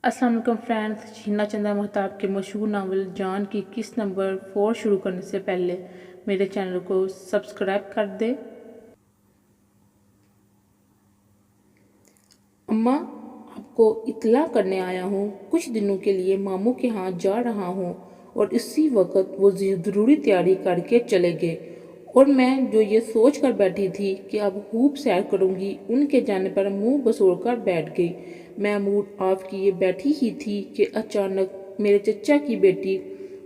अस्सलाम वालेकुम फ्रेंड्स। शीना चंदा महताब के मशहूर नावल जान की किस्त नंबर 4 शुरू करने से पहले मेरे चैनल को सब्सक्राइब कर दे। अम्मा, आपको इतला करने आया हूँ। कुछ दिनों के लिए मामू के यहाँ जा रहा हूँ और इसी वक्त वो ज़रूरी तैयारी करके चले गए और मैं जो ये सोच कर बैठी थी कि अब खूब सैर करूँगी, उनके जाने पर मुंह बसोड़ कर बैठ गई। मैं मूड ऑफ किए बैठी ही थी कि अचानक मेरे चचा की बेटी,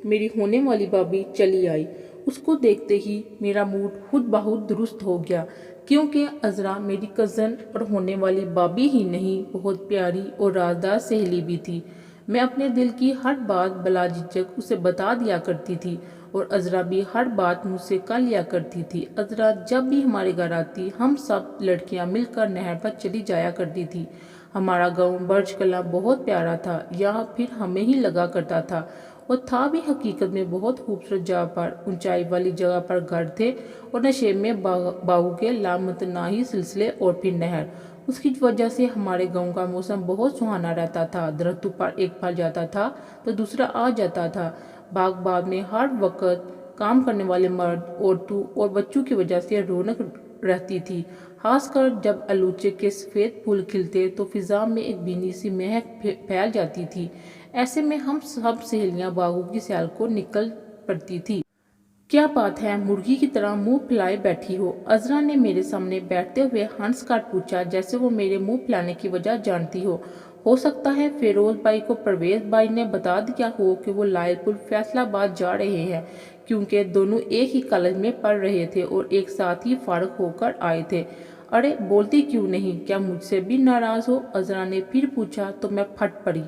मेरी होने वाली भाभी चली आई। उसको देखते ही मेरा मूड खुद बहुत दुरुस्त हो गया, क्योंकि अज़रा मेरी कज़न और होने वाली भाभी ही नहीं, बहुत प्यारी और राजदार सहेली भी थी। मैं अपने दिल की हर बात बला झिझक उसे बता दिया करती थी और अज़रा भी हर बात मुझसे कर लिया करती थी। अज़रा जब भी हमारे घर आती, हम सब लड़कियां मिलकर नहर पर चली जाया करती थी। हमारा गांव बर्ज कला बहुत प्यारा था, यहाँ फिर हमें ही लगा करता था और था भी हकीकत में बहुत खूबसूरत जगह पर। ऊंचाई वाली जगह पर घर थे और नशे में बाहू के लामतनाही सिलसिले और फिर नहर। उसकी वजह से हमारे गांव का मौसम बहुत सुहाना रहता था। दरख्तों पर एक फल जाता था तो दूसरा आ जाता था। बाग में हर वक्त काम करने वाले मर्द, औरतों और बच्चों की वजह से रौनक रहती थी। खासकर जब आलूचे के सफ़ेद फूल खिलते तो फिजा में एक भीनी सी महक फैल जाती थी। ऐसे में हम सब सहेलियां बागों की सैर को निकल पड़ती थी। क्या बात है, मुर्गी की तरह मुंह फैलाए बैठी हो? अज़रा ने मेरे सामने बैठते हुए हंस कर पूछा, जैसे वो मेरे मुंह फैलाने की वजह जानती हो सकता है फिरोज भाई को परवेज भाई ने बता दिया हो कि वो लायलपुर फैसलाबाद जा रहे हैं, क्योंकि दोनों एक ही कॉलेज में पढ़ रहे थे और एक साथ ही फारग होकर आए थे। अरे बोलती क्यों नहीं, क्या मुझसे भी नाराज हो? अज़रा ने फिर पूछा तो मैं फट पड़ी।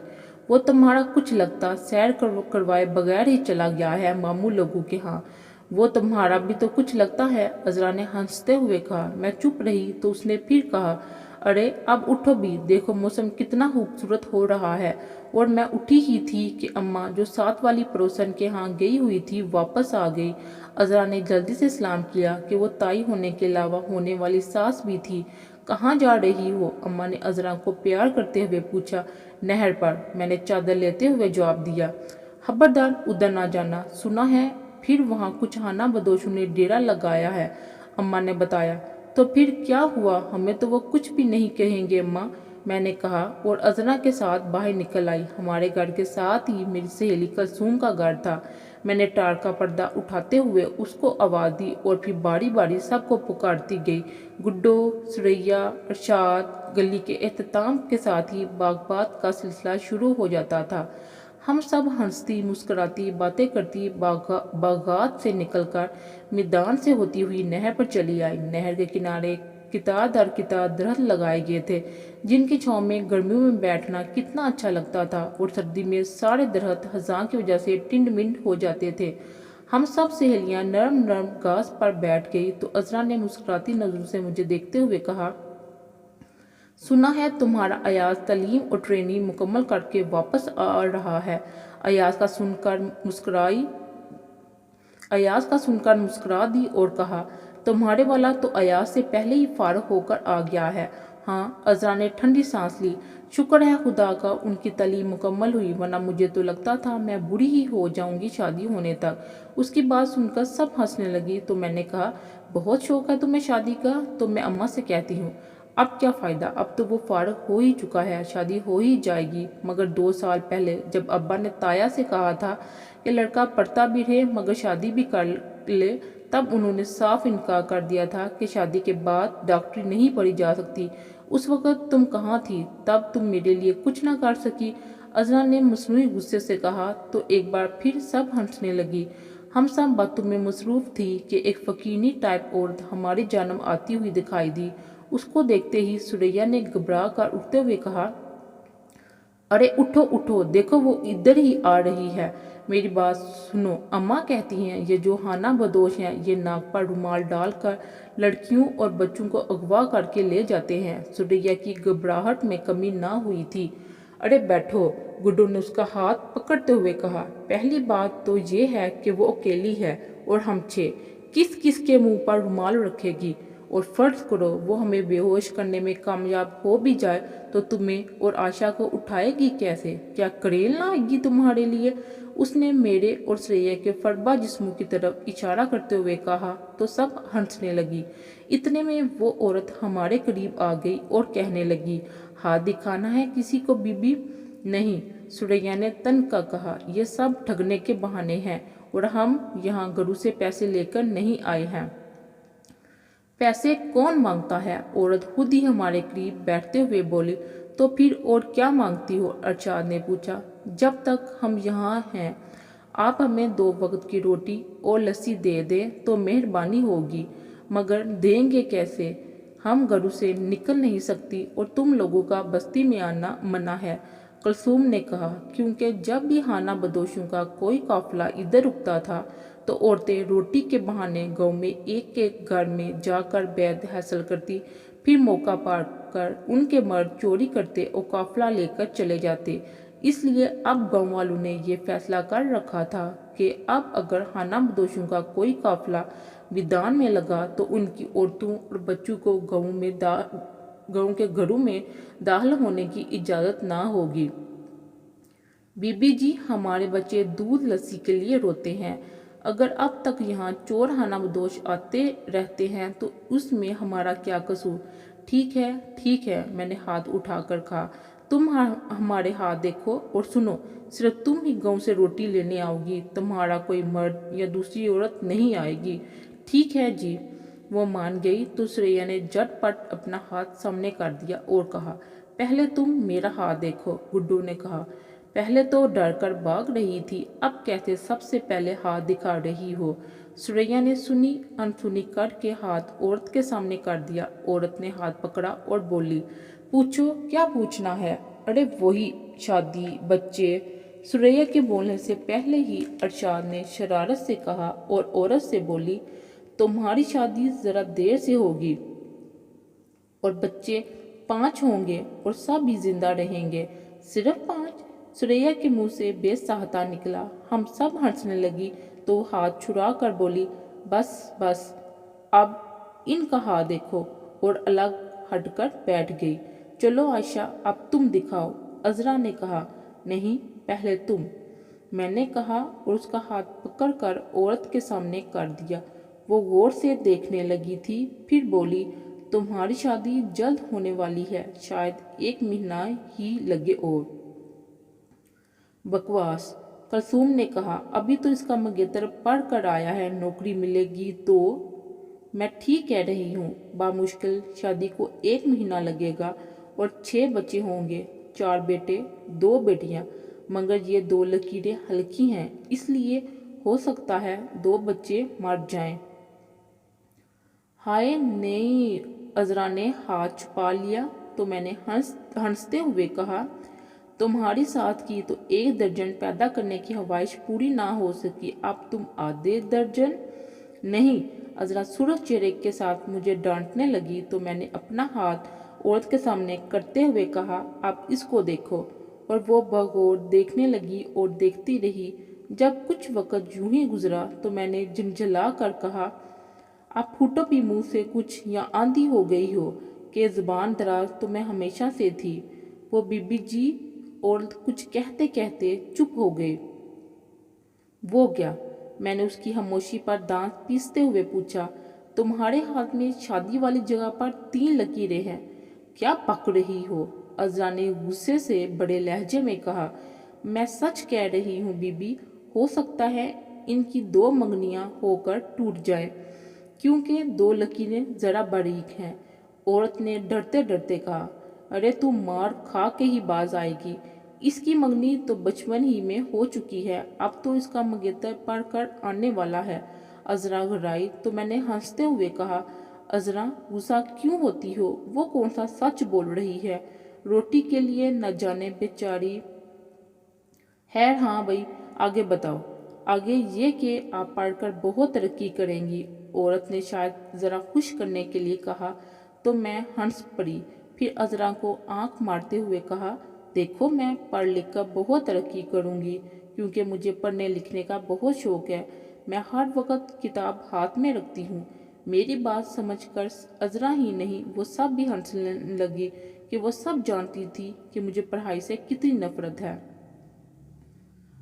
वो तुम्हारा कुछ लगता सैर करवाए बगैर ही चला गया है मामू लोगों के यहाँ। वो तुम्हारा भी तो कुछ लगता है, अज़रा ने हंसते हुए कहा। मैं चुप रही तो उसने फिर कहा, अरे अब उठो भी, देखो मौसम कितना खूबसूरत हो रहा है। और मैं उठी ही थी कि अम्मा, जो साथ वाली पड़ोसन के यहाँ गई हुई थी, वापस आ गई। अज़रा ने जल्दी से सलाम किया कि वो ताई होने के अलावा होने वाली सास भी थी। कहाँ जा रही हो? अम्मा ने अज़रा को प्यार करते हुए पूछा। नहर पर, मैंने चादर लेते हुए जवाब दिया। खबरदार उधर ना जाना, सुना है फिर वहाँ कुछ हाना बदोशों ने डेरा लगाया है, अम्मा ने बताया। तो फिर क्या हुआ? हमें तो वो कुछ भी नहीं कहेंगे अम्मा, मैंने कहा और अज़रा के साथ बाहर निकल आई। हमारे घर के साथ ही मेरी सहेली कुलसूम का घर था। मैंने टार का पर्दा उठाते हुए उसको आवाज़ दी और फिर बारी बारी सबको पुकारती गई। गुड्डो, सुरैया, अरशाद। गली के एहतमाम के साथ ही बागबात का सिलसिला शुरू हो जाता था। हम सब हंसती मुस्कुराती बातें करती बागात से निकलकर मैदान से होती हुई नहर पर चली आई। नहर के किनारे कितार दर कितार दरख्त लगाए गए थे, जिनकी छांव में गर्मियों में बैठना कितना अच्छा लगता था और सर्दी में सारे दरख्त खजां की वजह से टिंड मिंड हो जाते थे। हम सब सहेलियां नरम नरम घास पर बैठ गई तो अज़रा ने मुस्कुराती नजरों से मुझे देखते हुए कहा, सुना है तुम्हारा अयाज तालीम और ट्रेनिंग मुकम्मल करके वापस आ रहा है। अयाज का सुनकर मुस्कुरा दी और कहा, तुम्हारे वाला तो अयाज से पहले ही फारग होकर आ गया है। हाँ, अज़रा ने ठंडी सांस ली। शुक्र है खुदा का उनकी तालीम मुकम्मल हुई, वरना मुझे तो लगता था मैं बूढ़ी ही हो जाऊंगी शादी होने तक। उसकी बात सुनकर सब हंसने लगी तो मैंने कहा, बहुत शौक है तुम्हें शादी का? तो मैं अम्मा से कहती हूँ, अब क्या फ़ायदा, अब तो वो फारग हो ही चुका है, शादी हो ही जाएगी। मगर 2 साल पहले जब अब्बा ने ताया से कहा था कि लड़का पढ़ता भी रहे मगर शादी भी कर ले, तब उन्होंने साफ इनकार कर दिया था कि शादी के बाद डॉक्टरी नहीं पढ़ी जा सकती। उस वक़्त तुम कहाँ थी? तब तुम मेरे लिए कुछ ना कर सकी, अज़रा ने मसनूई गुस्से से कहा तो एक बार फिर सब हंसने लगी। हम सब बातों में मसरूफ़ थी कि एक फ़कीनी टाइप औरत हमारी जानब आती हुई दिखाई दी। उसको देखते ही सुरैया ने घबरा कर उठते हुए कहा, अरे उठो उठो, देखो वो इधर ही आ रही है। मेरी बात सुनो, अम्मा कहती हैं ये जो हाना बदोश हैं, ये नाक पर रुमाल डालकर लड़कियों और बच्चों को अगवा करके ले जाते हैं। सुरैया की घबराहट में कमी ना हुई थी। अरे बैठो, गुड्डू ने उसका हाथ पकड़ते हुए कहा। पहली बात तो ये है कि वो अकेली है और हम 6, किस किस के मुंह पर रुमाल रखेगी? और फर्ज करो वो हमें बेहोश करने में कामयाब हो भी जाए तो तुम्हें और आशा को उठाएगी कैसे? क्या करेल ना आएगी तुम्हारे लिए? उसने मेरे और श्रेया के फरबा जिस्मों की तरफ इशारा करते हुए कहा तो सब हंसने लगी। इतने में वो औरत हमारे करीब आ गई और कहने लगी, हाथ दिखाना है किसी को बीबी? नहीं, सुरैया ने तन का कहा, ये सब ठगने के बहाने हैं और हम यहाँ गुरु से पैसे लेकर नहीं आए हैं। पैसे कौन मांगता है? औरत खुद ही हमारे करीब बैठते हुए बोली। तो फिर और क्या मांगती हो? अरशद ने पूछा। जब तक हम यहाँ हैं आप हमें 2 वक्त की रोटी और लस्सी दे दें तो मेहरबानी होगी, मगर देंगे कैसे? हम घरों से निकल नहीं सकती और तुम लोगों का बस्ती में आना मना है, कुलसूम ने कहा, क्योंकि जब भी हाना बदोशों का कोई काफिला इधर रुकता था तो औरतें रोटी के बहाने गांव में एक एक घर में जाकर बैत हासिल करती, फिर मौका पाकर उनके मर्द चोरी करते और काफिला लेकर चले जाते। इसलिए अब गांव वालों ने ये फैसला कर रखा था कि अब अगर हाना बदोशों का कोई काफिला मैदान में लगा तो उनकी औरतों और बच्चों को गांव के घरों में दाखिल होने की इजाज़त ना होगी। बीबी जी, हमारे बच्चे दूध लस्सी के लिए रोते हैं। अगर अब तक यहाँ चोर हाना बदोश आते रहते हैं तो उसमें हमारा क्या कसूर? ठीक है, मैंने हाथ उठाकर कहा। तुम हमारे हाथ देखो और सुनो, सिर्फ तुम ही गांव से रोटी लेने आओगी, तुम्हारा कोई मर्द या दूसरी औरत नहीं आएगी। ठीक है जी, वो मान गई। तो श्रेया ने झटपट अपना हाथ सामने कर दिया और कहा, पहले तुम मेरा हाथ देखो। गुड्डू ने कहा, पहले तो डर कर भाग रही थी, अब कैसे सबसे पहले हाथ दिखा रही हो? श्रेया ने सुनी अनसुनी करके हाथ औरत के सामने कर दिया। औरत ने हाथ पकड़ा और बोली, पूछो, क्या पूछना है? अरे वही, शादी, बच्चे। सुरैया के बोलने से पहले ही अरशद ने शरारत से कहा और औरत से बोली, तुम्हारी शादी जरा देर से होगी और बच्चे 5 होंगे और सब भी जिंदा रहेंगे। सिर्फ 5? सुरैया के मुंह से बेसाहता निकला। हम सब हंसने लगी तो हाथ छुड़ा कर बोली, बस अब इनका हाथ देखो, और अलग हटकर बैठ गई। चलो आयशा, अब तुम दिखाओ, अजरा ने कहा। नहीं, पहले तुम, मैंने कहा और उसका हाथ पकड़कर औरत के सामने कर दिया। वो गौर से देखने लगी थी, फिर बोली, तुम्हारी शादी जल्द होने वाली है, शायद 1 महीना ही लगे और। बकवास, कुलसूम ने कहा। अभी तो इसका मंगेतर पढ़ कर आया है, नौकरी मिलेगी तो। मैं ठीक कह रही हूँ, बामुश्किल शादी को 1 महीना लगेगा और 6 बच्चे होंगे, 4 बेटे 2 बेटियाँ, मगर ये 2 लकीरें हल्की हैं, इसलिए हो सकता है 2 बच्चे मर जाएं। हाय नहीं, अजरा ने हाथ छुपा लिया तो मैंने हंसते हुए कहा, तुम्हारी साथ की तो 1 दर्जन पैदा करने की ख्वाहिश पूरी ना हो सकी, अब तुम आधे दर्जन? नहीं, अजरा सुरख चेहरे के साथ मुझे डांटने लगी तो मैंने अपना हाथ औरत के सामने करते हुए कहा, आप इसको देखो। और वो बगौर देखने लगी और देखती रही। जब कुछ वक़्त यूं ही गुजरा तो मैंने झिंझला कर कहा, आप फूटो भी मुँह से कुछ या आंधी हो गई हो कि ज़बान दराज तो मैं हमेशा से थी। वो बीबी जी और कुछ कहते कहते चुप हो गए। वो क्या? मैंने उसकी खामोशी पर दांत पीसते हुए पूछा। तुम्हारे हाथ में शादी वाली जगह पर 3 लकीरें हैं, क्या पक रही हो? अजरा ने गुस्से से बड़े लहजे में कहा। मैं सच कह रही हूँ बीबी, हो सकता है इनकी 2 मंगनियाँ होकर टूट जाएं, क्योंकि 2 लकीरें जरा बारीक हैं। औरत ने डरते डरते कहा, अरे तू मार खा के ही बाज आएगी, इसकी मंगनी तो बचपन ही में हो चुकी है, अब तो इसका मंगेतर पढ़ कर आने वाला है। अजरा घबराई तो मैंने हंसते हुए कहा, अजरा गुस्सा क्यों होती हो, वो कौन सा सच बोल रही है? रोटी के लिए न जाने बेचारी। खैर हाँ भाई, आगे बताओ। आगे ये कि आप पढ़कर बहुत तरक्की करेंगी, औरत ने शायद ज़रा खुश करने के लिए कहा तो मैं हंस पड़ी। फिर अजरा को आंख मारते हुए कहा, देखो मैं पढ़ लिख कर बहुत तरक्की करूँगी, क्योंकि मुझे पढ़ने लिखने का बहुत शौक़ है। मैं हर वक्त किताब हाथ में रखती हूँ। मेरी बात समझकर अजरा ही नहीं वो सब भी हंसने लगी कि वो सब जानती थी कि मुझे पढ़ाई से कितनी नफरत है।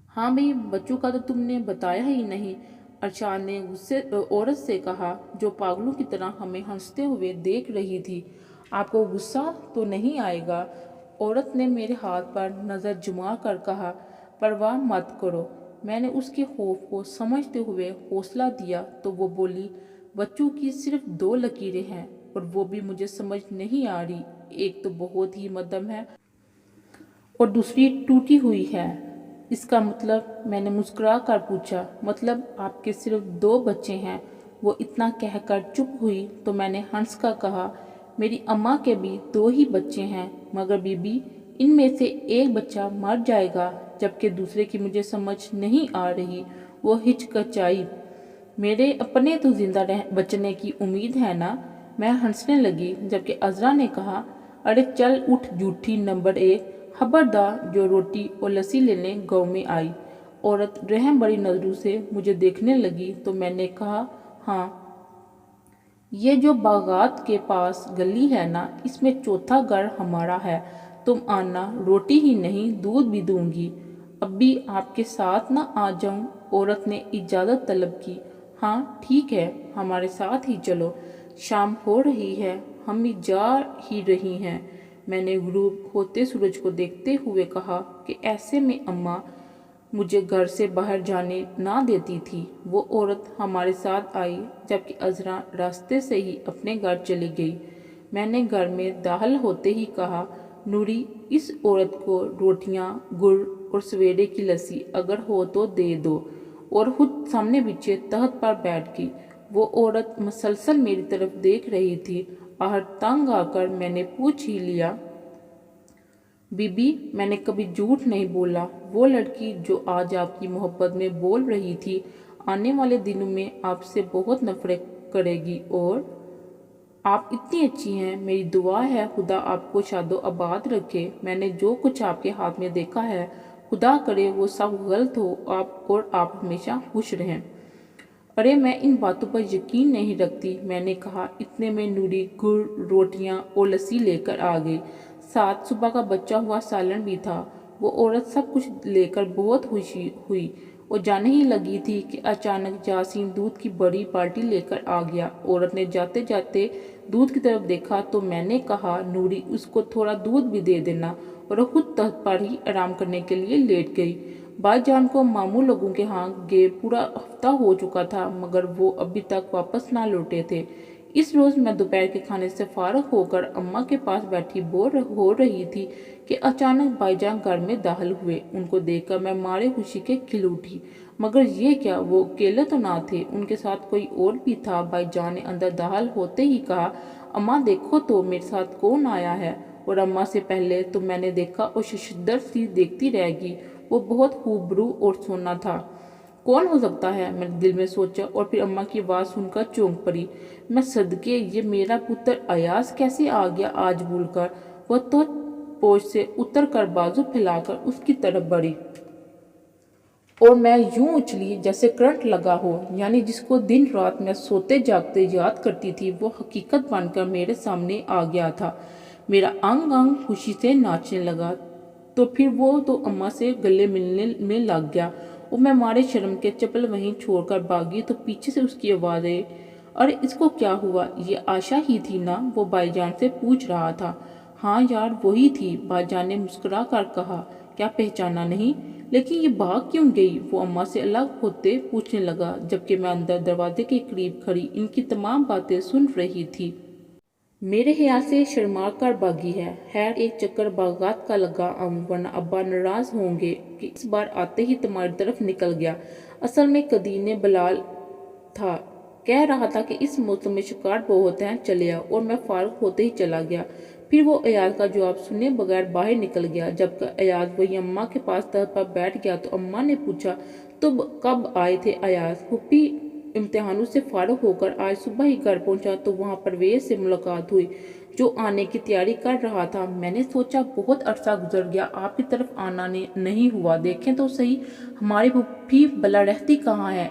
हाँ भाई, बच्चों का तो तुमने बताया ही नहीं, अर्शाद ने गुस्से औरत से कहा जो पागलों की तरह हमें हंसते हुए देख रही थी। आपको गुस्सा तो नहीं आएगा? औरत ने मेरे हाथ पर नज़र जुमा कर कहा। परवाह मत करो। मैंने उसके खौफ को समझते हुए हौसला दिया तो वो बोली, बच्चों की सिर्फ 2 लकीरें हैं और वो भी मुझे समझ नहीं आ रही। एक तो बहुत ही मध्यम है और दूसरी टूटी हुई है। इसका मतलब? मैंने मुस्कुरा कर पूछा। मतलब आपके सिर्फ 2 बच्चे हैं? वो इतना कहकर चुप हुई तो मैंने हंस कर कहा, मेरी अम्मा के भी 2 ही बच्चे हैं, मगर बीबी इनमें से एक बच्चा मर जाएगा, जबकि दूसरे की मुझे समझ नहीं आ रही। वो हिचकिचाई। मेरे अपने तो जिंदा बचने की उम्मीद है ना? मैं हंसने लगी, जबकि अजरा ने कहा, अरे चल उठ झूठी नंबर 1, खबरदार जो रोटी और लस्सी लेने गाँव में आई। औरत रहम बड़ी नजरों से मुझे देखने लगी तो मैंने कहा, हाँ, ये जो बागात के पास गली है ना, इसमें चौथा घर हमारा है। तुम आना, रोटी ही नहीं दूध भी दूंगी। अब भी आपके साथ ना आ जाऊं? औरत ने इजाज़त तलब की। हाँ ठीक है, हमारे साथ ही चलो। शाम हो रही है, हम भी जा ही रही हैं। मैंने गुरूब होते सूरज को देखते हुए कहा कि ऐसे में अम्मा मुझे घर से बाहर जाने ना देती थी। वो औरत हमारे साथ आई, जबकि अजरा रास्ते से ही अपने घर चली गई। मैंने घर में दाखिल होते ही कहा, नूरी, इस औरत को रोटियां, गुड़ और सवेरे की लस्सी अगर हो तो दे दो। और खुद सामने पीछे तख्त पर बैठ गई। वो औरत मसलसल मेरी तरफ देख रही थी। आहर तंग आकर मैंने पूछ ही लिया, बीबी, मैंने कभी झूठ नहीं बोला। वो लड़की जो आज आपकी मोहब्बत में बोल रही थी, आने वाले दिनों में आपसे बहुत नफरत करेगी। और आप इतनी अच्छी हैं, मेरी दुआ है खुदा आपको शादो आबाद रखे। मैंने जो कुछ आपके हाथ में देखा है, खुदा करे वो सब गलत हो आप हमेशा खुश रहें। अरे मैं इन बातों पर यकीन नहीं रखती, मैंने कहा। इतने में नूरी गुड़, रोटियां और लस्सी लेकर आ गई। साथ सुबह का बचा हुआ सालन भी था। वो औरत सब कुछ लेकर बहुत खुशी हुई और जाने ही लगी थी कि अचानक जासीन दूध की बड़ी बाल्टी लेकर आ गया। औरत ने जाते जाते दूध की तरफ देखा तो मैंने कहा, नूरी, उसको थोड़ा दूध भी दे देना। और खुद तख्त पर ही आराम करने के लिए लेट गई। भाईजान को मामू लोगों के यहाँ गए पूरा हफ्ता हो चुका था, मगर वो अभी तक वापस ना लौटे थे। इस रोज मैं दोपहर के खाने से फारग होकर अम्मा के पास बैठी बोर हो रही थी कि अचानक भाईजान घर में दाखिल हुए। उनको देखकर मैं मारे खुशी के खिल उठी। मगर ये क्या, वो अकेले तो ना थे, उनके साथ कोई और भी था। भाईजान ने अंदर दाखिल होते ही कहा, अम्मा देखो तो मेरे साथ कौन आया है। और अम्मा से पहले तो मैंने देखा और शशदर सी देखती रह गई। वो बहुत खूबरू और सोना था। कौन हो सकता है, मैंने दिल में सोचा, और फिर अम्मा की आवाज़ सुनकर चौंक पड़ी। मैं सदके, ये मेरा पुत्र अयाज कैसे आ गया आज भूलकर। वह तो पोछ से उतर कर बाजू फैलाकर उसकी तरफ बढ़ी और मैं यूं उछली जैसे करंट लगा हो। यानी जिसको दिन रात मैं सोते जागते याद करती थी, वो हकीकत बनकर मेरे सामने आ गया था। मेरा अंग अंग खुशी से नाचने लगा। तो फिर वो तो अम्मा से गले मिलने में लग गया और मैं मारे शर्म के चप्पल वहीं छोड़कर भागी तो पीछे से उसकी आवाज़ आई, अरे इसको क्या हुआ? ये आशा ही थी ना? वो भाईजान से पूछ रहा था। हाँ यार, वही थी, भाईजान ने मुस्कुरा कर कहा। क्या पहचाना नहीं? लेकिन ये भाग क्यों गई? वो अम्मा से अलग होते पूछने लगा, जबकि मैं अंदर दरवाजे के करीब खड़ी इनकी तमाम बातें सुन रही थी। मेरे ख्याल से शर्मा कर भागी है। खैर, एक चक्कर बागात का लगा वरना अब्बा नाराज होंगे कि इस बार आते ही तुम्हारी तरफ निकल गया। असल में कदीने बलाल था, कह रहा था कि इस मौसम में शिकार बहुत हैं, चले आओ। और मैं फारूक होते ही चला गया। फिर वो अयाज का जवाब सुने बगैर बाहर निकल गया। जब अयाज वही अम्मा के पास तख्त पर बैठ गया तो अम्मा ने पूछा, तुम कब आए थे अयाज? फूफी इम्तिहानों से फारूक होकर आज सुबह ही घर पहुंचा तो वहां परवेज से मुलाकात हुई। जो आने की तैयारी कर रहा था। मैंने सोचा बहुत अरसा गुजर गया, आपकी तरफ आना नहीं हुआ, देखें तो सही हमारी फूफी भला रहती कहाँ है।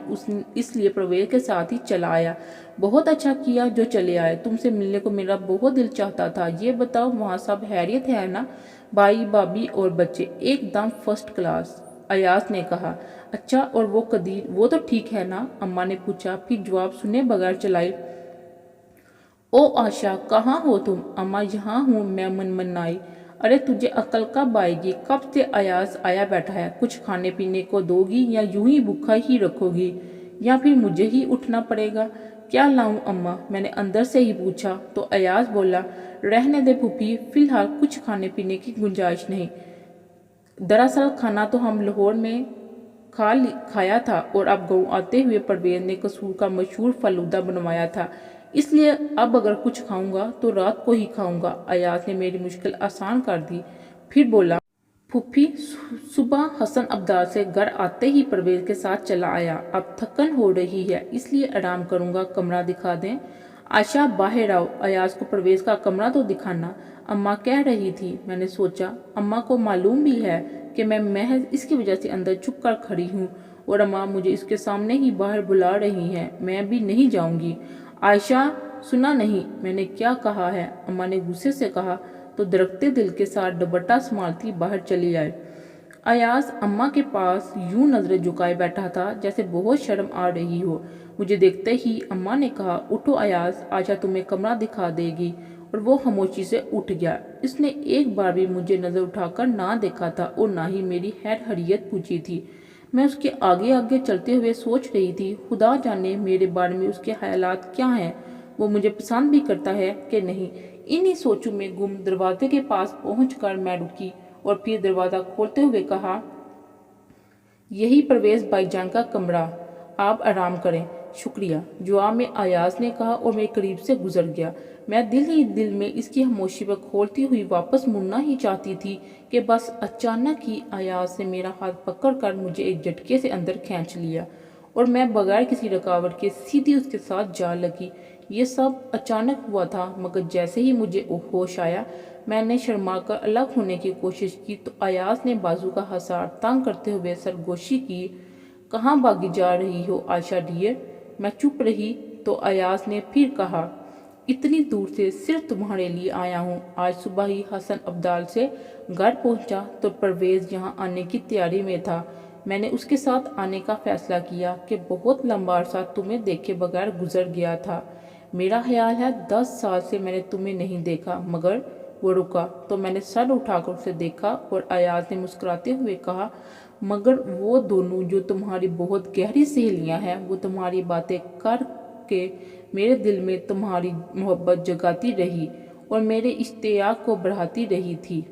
इसलिए प्रवेश के साथ ही चला आया। बहुत अच्छा किया जो चले आए, तुमसे मिलने को मेरा बहुत दिल चाहता था। ये बताओ वहाँ सब हैरियत है ना? भाई भाभी और बच्चे एकदम फर्स्ट क्लास, अयाज ने कहा। अच्छा, और वो कदीर, वो तो ठीक है ना? अम्मा ने पूछा, फिर जवाब सुने बगैर चलाई। ओ आशा, कहाँ हो तुम? अम्मा, यहाँ हूँ मैं मनमनाई। अरे तुझे अकल कब आएगी? कब से अयाज आया बैठा है? कुछ खाने पीने को दोगी या यूं ही भूखा ही रखोगी, या फिर मुझे ही उठना पड़ेगा? क्या लाऊं अम्मा? मैंने अंदर से ही पूछा तो अयाज बोला, रहने दे फूफी, फिलहाल कुछ खाने पीने की गुंजाइश नहीं। दरअसल खाना तो हम लाहौर में खाया था, और अब गाँव आते हुए परवेज ने कसूर का मशहूर फलूदा बनवाया था, इसलिए अब अगर कुछ खाऊंगा तो रात को ही खाऊंगा। अयाज ने मेरी मुश्किल आसान कर दी। फिर बोला, फूफी, सुबह हसन अब्दाल से घर आते ही परवेज के साथ चला आया। अब थकन हो रही है इसलिए आराम करूंगा, कमरा दिखा दें? आशा, बाहर आओ, अयाज को परवेज का कमरा तो दिखाना, अम्मा कह रही थी। मैंने सोचा अम्मा को मालूम भी है कि मैं महज इसकी वजह से अंदर छुप कर खड़ी हूँ, और अम्मा मुझे इसके सामने ही बाहर बुला रही हैं, मैं भी नहीं जाऊंगी। आयशा, सुना नहीं मैंने क्या कहा है? अम्मा ने गुस्से से कहा तो दरकते दिल के साथ दुपट्टा संभालती बाहर चली आए। अयाज अम्मा के पास यूं नजरें झुकाए बैठा था जैसे बहुत शर्म आ रही हो। मुझे देखते ही अम्मा ने कहा, उठो अयाज, आशा तुम्हें कमरा दिखा देगी। और वो खामोशी से उठ गया। इसने एक बार भी मुझे नजर उठाकर ना देखा था और ना ही मेरी खैर खैरियत पूछी थी। मैं उसके आगे आगे चलते हुए सोच रही थी, खुदा जाने मेरे बारे में उसके ख्यालात क्या हैं, वो मुझे पसंद भी करता है कि नहीं। इन्हीं सोचों में गुम दरवाजे के पास पहुंचकर मैं रुकी और फिर दरवाज़ा खोलते हुए कहा, यही परवेज भाईजान का कमरा, आप आराम करें। शुक्रिया, जवाब में अयाज ने कहा और मेरे करीब से गुजर गया। मैं दिल ही दिल में इसकी खामोशी पर खोलती हुई वापस मुड़ना ही चाहती थी कि बस अचानक ही अयाज ने मेरा हाथ पकड़कर मुझे एक झटके से अंदर खींच लिया और मैं बगैर किसी रुकावट के सीधी उसके साथ जा लगी। ये सब अचानक हुआ था, मगर जैसे ही मुझे होश आया मैंने शर्मा कर अलग होने की कोशिश की तो अयाज ने बाजू का हसार तंग करते हुए सरगोशी की। कहाँ भागी जा रही हो आयशा डियर? मैं चुप रही तो अयाज ने फिर कहा, इतनी दूर से सिर्फ तुम्हारे लिए आया हूँ। आज सुबह ही हसन अब्दाल से घर पहुँचा तो परवेज यहाँ आने की तैयारी में था। मैंने उसके साथ आने का फैसला किया कि बहुत लंबा अरसा तुम्हें देखे बगैर गुजर गया था। मेरा ख्याल है 10 साल से मैंने तुम्हें नहीं देखा। मगर वो रुका तो मैंने सर उठाकर उसे देखा और अयाज ने मुस्कुराते हुए कहा, मगर वो दोनों जो तुम्हारी बहुत गहरी सहेलियां हैं, वो तुम्हारी बातें करके मेरे दिल में तुम्हारी मोहब्बत जगाती रही और मेरे इश्तियाक को बढ़ाती रही थी।